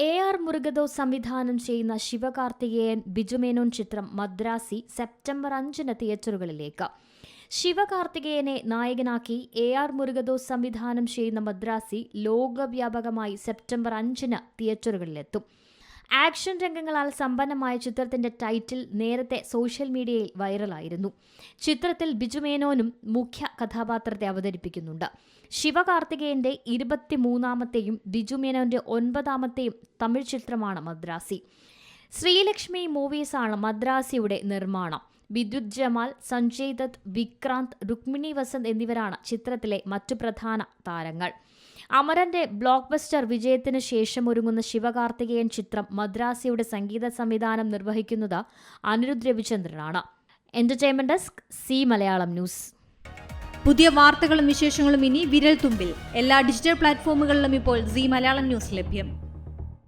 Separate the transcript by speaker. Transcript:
Speaker 1: AR Murugadoss സംവിധാനം ചെയ്യുന്ന ശിവകാർത്തികേയൻ ബിജുമേനോൻ ചിത്രം മദ്രാസി സെപ്റ്റംബർ 5 തിയേറ്ററുകളിലേക്ക്. ശിവകാർത്തികേയനെ നായകനാക്കി AR മുരുകദോസ് സംവിധാനം ചെയ്യുന്ന മദ്രാസി ലോകവ്യാപകമായി സെപ്റ്റംബർ 5 തിയേറ്ററുകളിലെത്തും. ആക്ഷൻ രംഗങ്ങളാൽ സമ്പന്നമായ ചിത്രത്തിന്റെ ടൈറ്റിൽ നേരത്തെ സോഷ്യൽ മീഡിയയിൽ വൈറലായിരുന്നു. ചിത്രത്തിൽ ബിജുമേനോനും മുഖ്യ കഥാപാത്രത്തെ അവതരിപ്പിക്കുന്നുണ്ട്. ശിവകാർത്തികേയന്റെ 23ാമത്തെയും ബിജുമേനോന്റെ 9ാമത്തെയും തമിഴ് ചിത്രമാണ് മദ്രാസി. ശ്രീലക്ഷ്മി മൂവീസാണ് മദ്രാസിയുടെ നിർമ്മാണം. വിദ്യുത് ജമാൽ, സഞ്ജയ് ദത്ത്, വിക്രാന്ത്, രുക്മിണി വസന്ത് എന്നിവരാണ് ചിത്രത്തിലെ മറ്റു പ്രധാന താരങ്ങൾ. അമരന്റെ ബ്ലോക്ക് ബസ്റ്റർ വിജയത്തിന് ശേഷം ഒരുങ്ങുന്ന ശിവകാർത്തികേയൻ ചിത്രം മദ്രാസിയുടെ സംഗീത സംവിധാനം നിർവഹിക്കുന്നത് അനിരുദ്ധ് രവിചന്ദ്രനാണ്. Entertainment desk, Zee Malayalam news.
Speaker 2: പുതിയ വാർത്തകളും വിശേഷങ്ങളും ഇനി വിരൽ തുമ്പിൽ. എല്ലാ ഡിജിറ്റൽ പ്ലാറ്റ്ഫോമുകളിലും ഇപ്പോൾ സി മലയാളം ന്യൂസ് ലഭ്യം.